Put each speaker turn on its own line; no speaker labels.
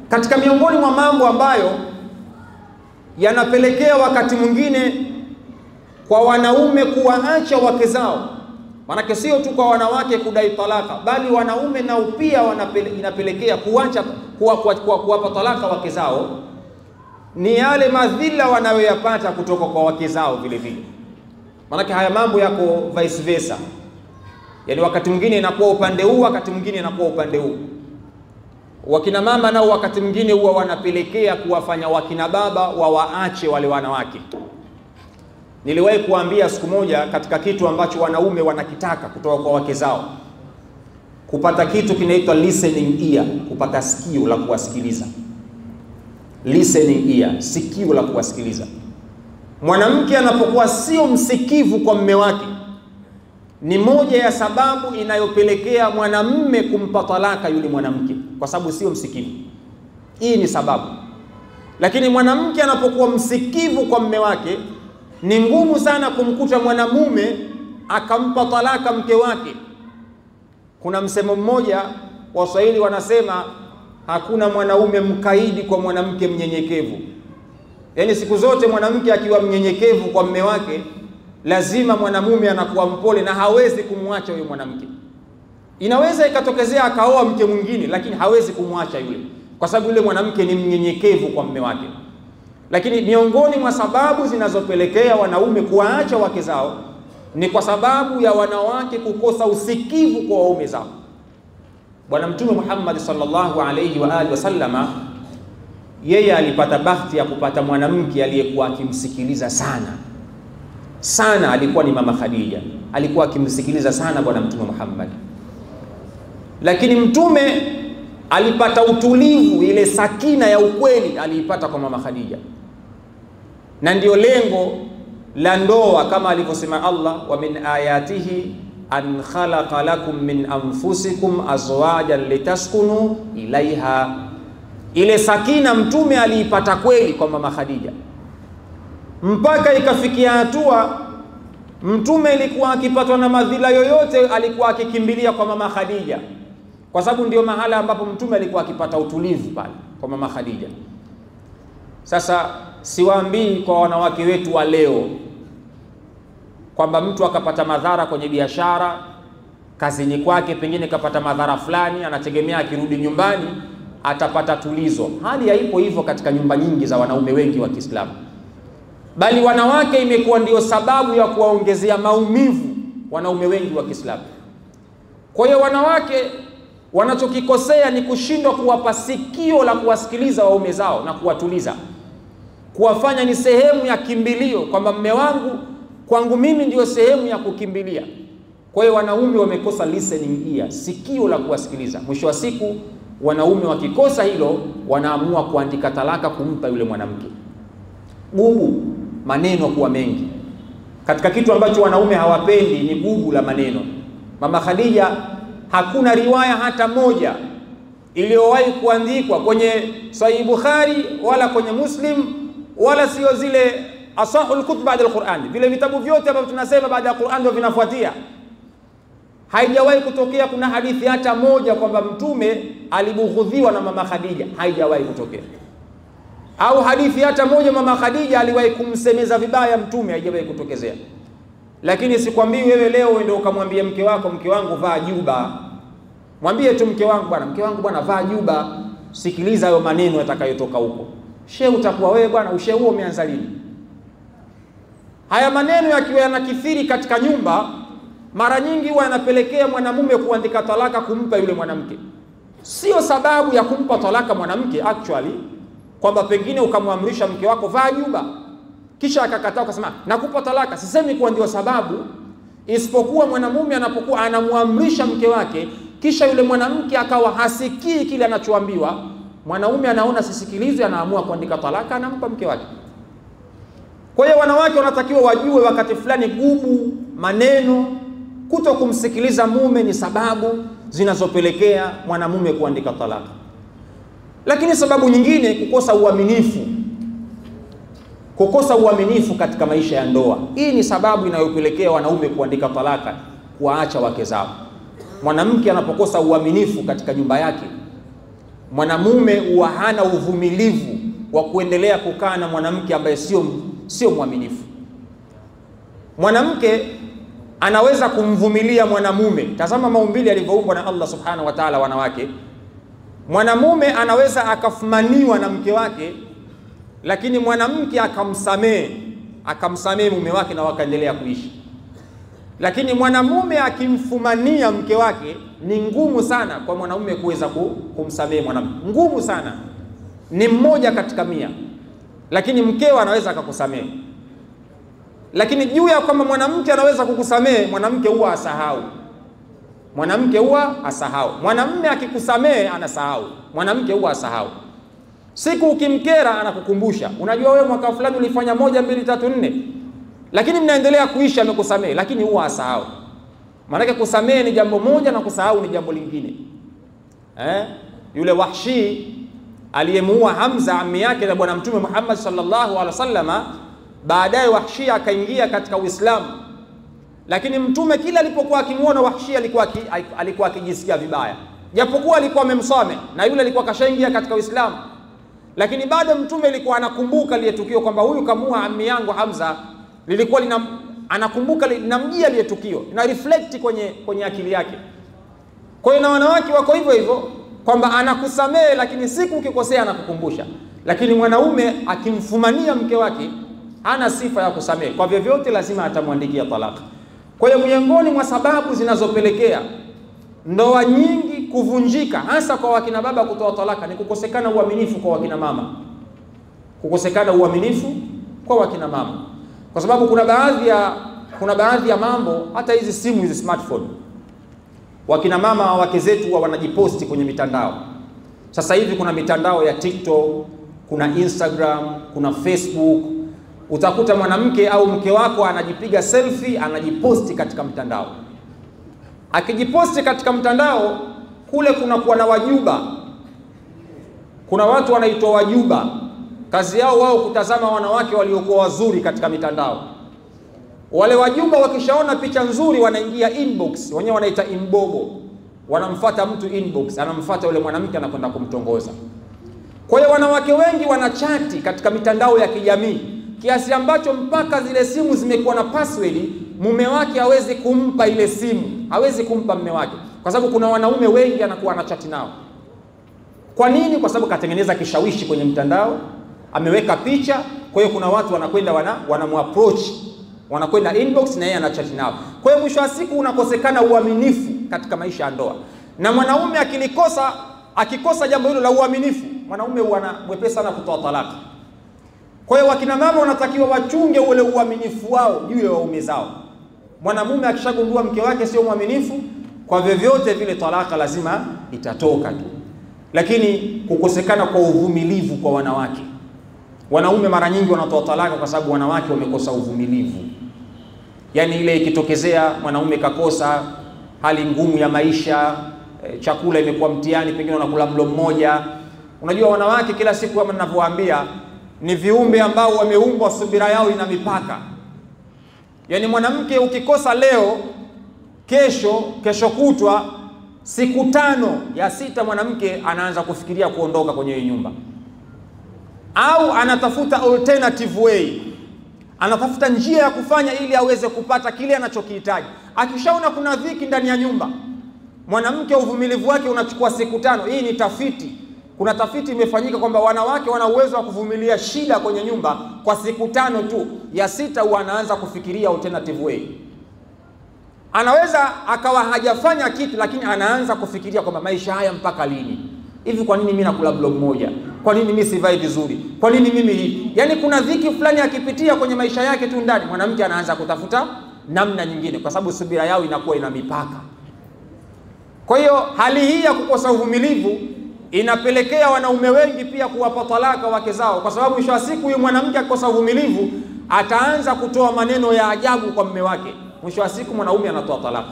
Katika miongoni mwa mambo ambayo yanapelekea wakati mwingine kwa wanaume kuwaacha wake zao, manake sio tu kwa wanawake kudai talaka, bali wanaume nao pia inapelekea kuacha kuwapa talaka wake zao, ni yale madhila wanayoyapata kutoka kwa wake zao vile vile. Manake haya mambo yako vice versa, yani wakati mwingine inakuwa upande huu, wakati mwingine inakuwa upande huu. Wakina mama nao wakati mwingine huwa wanapelekea kuwafanya wakina baba waache wale wanawake. Niliwahi kuambia siku moja, katika kitu ambacho wanaume wanakitaka kutoka kwa wake zao, kupata kitu kinaitwa listening ear, kupata sikio la kuwasikiliza. Listening ear, sikio la kuwasikiliza. Mwanamke anapokuwa sio msikivu kwa mume wake, ni moja ya sababu inayopelekea mwanamume kumpa talaka yule mwanamke, kwa sababu sio msikivu. Hii ni sababu. Lakini mwanamke anapokuwa msikivu kwa mume wake, ni ngumu sana kumkuta mwanamume akampa talaka mke wake. Kuna msemo mmoja Waswahili wanasema, hakuna mwanaume mkaidi kwa mwanamke mnyenyekevu. Yaani siku zote mwanamke akiwa mnyenyekevu kwa mume wake, lazima mwanamume anakuwa mpole na hawezi kumwacha huyo mwanamke. Inaweza ikatokezea akaoa mke mwingine, lakini hawezi kumwacha yule, kwa sababu yule mwanamke ni mnyenyekevu kwa mume wake. Lakini miongoni mwa sababu zinazopelekea wanaume kuwaacha wake zao ni kwa sababu ya wanawake kukosa usikivu kwa waume zao. Bwana Mtume Muhammad sallallahu alayhi wa alihi wasallama, yeye alipata bahati ya kupata mwanamke aliyekuwa akimsikiliza sana sana. Alikuwa ni mama Khadija, alikuwa akimsikiliza sana Bwana Mtume Muhammad. Lakini Mtume alipata utulivu, ile sakina ya ukweli aliipata kwa mama Khadija. Na ndio lengo la ndoa, kama alivyosema Allah, wa min ayatihi an khalaqa lakum min anfusikum azwajan litaskunu ilaiha. Ile sakina Mtume aliipata kweli kwa mama Khadija, mpaka ikafikia hatua Mtume alikuwa akipatwa na madhila yoyote alikuwa akikimbilia kwa mama Khadija, kwa sababu ndio mahala ambapo Mtume alikuwa akipata utulivu pale kwa mama Khadija. Sasa siwaambii kwa wanawake wetu wa leo kwamba mtu akapata madhara kwenye biashara, kazini kwake pengine kapata madhara fulani, anategemea akirudi nyumbani atapata tulizo. Hali haipo hivyo katika nyumba nyingi za wanaume wengi wa Kiislamu, bali wanawake imekuwa ndio sababu ya kuwaongezea maumivu wanaume wengi wa Kiislamu. Kwa hiyo wanawake wanachokikosea ni kushindwa kuwapa sikio la kuwasikiliza waume zao na kuwatuliza, kuwafanya ni sehemu ya kimbilio, kwamba mume wangu kwangu mimi ndio sehemu ya kukimbilia. Kwa hiyo wanaume wamekosa listening ear, sikio la kuwasikiliza. Mwisho wa siku wanaume wakikosa hilo, wanaamua kuandika talaka kumpa yule mwanamke. Gugu, maneno kuwa mengi. Katika kitu ambacho wanaume hawapendi ni gugu la maneno. Mama Khadija, hakuna riwaya hata moja iliyowahi kuandikwa kwenye Sahih Bukhari wala kwenye Muslim, wala sio zile asahul kutub baada al-Qur'an, vile vitabu vyote ambavyo tunasema baada ya Qur'an ndio vinafuatia. Haijawahi kutokea kuna hadithi hata moja kwamba Mtume alibughudhiwa na mama Khadija, haijawahi kutokea. Au hadithi hata moja mama Khadija aliwahi kumsemeza vibaya Mtume, haijawahi kutokezea. Lakini sikwambii wewe leo ndio ukamwambia mke wako, mke wangu vaa juba. Mwambie tu mke wangu bwana vaa juba, sikiliza hayo maneno yatakayotoka huko. Shehe utakuwa wewe bwana, ushehe huo umeanza lini? Haya maneno yakiwa yanakithiri katika nyumba, mara nyingi huwa yanapelekea mwanamume kuandika talaka kumpa yule mwanamke. Sio sababu ya kumpa talaka mwanamke actually, kwamba pengine ukamwamrisha mke wako vaa juba kisha akakataa ukasema nakupa talaka. Sisemi kuwa ndio sababu, isipokuwa mwanamume anapokuwa anamwamrisha mke wake kisha yule mwanamke akawa hasikii kile anachoambiwa, mwanaume anaona sisikilizwe, anaamua kuandika talaka, anampa mke wake. Kwa hiyo wanawake wanatakiwa wajue wakati fulani gubu, maneno, kuto kumsikiliza mume ni sababu zinazopelekea mwanamume kuandika talaka. Lakini sababu nyingine, kukosa uaminifu. Kukosa uaminifu katika maisha ya ndoa. Hii ni sababu inayopelekea wanaume kuandika talaka, kuwaacha wake zao. Mwanamke anapokosa uaminifu katika nyumba yake, mwanamume huwa hana uvumilivu wa kuendelea kukaa na mwanamke ambaye sio mwaminifu. Mwanamke anaweza kumvumilia mwanamume. Tazama maumbile alivyoumbwa na Allah subhanahu wa ta'ala wanawake. Mwanamume anaweza akafumaniwa na mke wake, lakini mwanamke akamsamehe mume wake na wakaendelea kuishi. Lakini mwanamume akimfumania mke wake, ni ngumu sana kwa mwanamume kuweza kumsamehe mwanamke. Ngumu sana. Ni mmoja katika 100. Lakini mkeo anaweza akakusamehe. Lakini juu ya kwamba mwanamke anaweza kukusamehe, mwanamke huwa asahau. Mwanamume akikusamehe anasahau. Mwanamke huwa asahau. Siku ukimkera anakukumbusha. Unajua wewe mwaka fulani ulifanya 1 2 3 4. Lakini mnaendelea kuishi, amekusamehe, lakini huwa asahau. Maana kusamehe ni jambo moja na kusahau ni jambo lingine. Yule Wahshi aliyemuua Hamza ammi yake na bwana Mtume Muhammad sallallahu alaihi wasallama, baadaye Wahshi akaingia katika Uislamu. Lakini Mtume kila alipokuwa akimuona Wahshi alikuwa akijisikia vibaya. Japokuwa alikuwa amemsamehe na yule alikuwa kashaingia katika Uislamu. Lakini bado Mtume alikuwa anakumbuka lile tukio kwamba huyu kamuua ammi yangu Hamza, lilikuwa anakumbuka, linamjia lile tukio, na reflect kwenye akili yake. Kwa hiyo na wanawake wako hivyo hivyo kwamba anakusamehe, lakini siku ukikosea anakukumbusha. Lakini mwanaume akimfumania mke wake hana sifa ya kusamehe, kwa vyovyote lazima atamwandikia talaka. Kwa hiyo miongoni mwa sababu zinazopelekea ndoa nyingi kuvunjika, hasa kwa wakina baba kutoa talaka, ni kukosekana uaminifu kwa wakina mama. Kwa sababu kuna baadhi ya mambo, hata hizi simu hizi smartphone, wakina mama wake zetu wanajiposti kwenye mitandao. Sasa hivi kuna mitandao ya TikTok, kuna Instagram, kuna Facebook. Utakuta mwanamke au mke wako anajipiga selfie, anajiposti katika mtandao. Akijiposti katika mtandao, kule kunakuwa na wajuba. Kuna watu wanaitwa wajuba. Kazi yao wao kutazama wanawake waliokuwa wazuri katika mitandao. Wale wajuba wakishaona picha nzuri wanaingia inbox, wenyewe wanaita inbogo. Wanamfuata mtu inbox, anamfuata yule mwanamke, anakwenda kumtongoza. Kwa hiyo wanawake wengi wanachati katika mitandao ya kijamii, kiasi ambacho mpaka zile simu zimekuwa na password, mume wake hawezi kumpa ile simu, hawezi kumpa mume wake, kwa sababu kuna wanaume wengi anakuwa anachati nao. Kwa nini? Kwa sababu katengeneza kishawishi kwenye mtandao, ameweka picha. Kwa hiyo kuna watu wanakwenda wanamuapproach, wanakwenda inbox na yeye anachati nao. Kwa hiyo mwisho wa siku unakosekana uaminifu katika maisha ya ndoa. Na mwanaume akikosa jambo hilo la uaminifu, mwanaume mwepesi sana kutoa talaka. Kwa hiyo wakina mama wanatakiwa wachunge ule uaminifu wao juu ya waume zao. Mwanamume akishagundua mke wake sio mwaminifu, kwa vyovyote vile talaka lazima itatoka tu. Lakini kukosekana kwa uvumilivu kwa wanawake. Wanaume mara nyingi wanatoa talaka kwa sababu wanawake wamekosa uvumilivu. Yaani ile ikitokezea mwanaume kakosa, hali ngumu ya maisha, chakula imekuwa mtihani, pengine wanakula mlo mmoja. Unajua wanawake kila siku kama ninavyowaambia ni viumbe ambao wameumbwa, subira yao ina mipaka. Yaani mwanamke ukikosa leo, kesho kutwa, siku 5 ya 6 mwanamke anaanza kufikiria kuondoka kwenye hiyo nyumba. Au anatafuta alternative way. Anatafuta njia ya kufanya ili aweze kupata kile anachokihitaji. Akishaona kuna dhiki ndani ya nyumba, mwanamke uvumilivu wake unachukua siku 5. Hii ni tafiti. Kuna tafiti imefanyika kwamba wanawake wana uwezo wa kuvumilia shida kwenye nyumba kwa siku 5 tu. Ya 6 huwa anaanza kufikiria alternative way. Anaweza akawa hajafanya kitu, lakini anaanza kufikiria kwamba maisha haya mpaka lini? Hivi kwa nini mimi nakula mlo mmoja? Kwa nini mimi sivai vizuri? Kwa nini mimi hivi? Yaani kuna dhiki fulani akipitia kwenye maisha yake tu ndani, mwanamke anaanza kutafuta namna nyingine, kwa sababu subira yao inakuwa ina mipaka. Kwa hiyo hali hii ya kukosa uvumilivu inapelekea wanaume wengi pia kuwapa talaka wake zao, kwa sababu mwisho wa siku huyu mwanamke akikosa uvumilivu ataanza kutoa maneno ya ajabu kwa mume wake. Mwisho wa siku mwanaume anatoa talaka.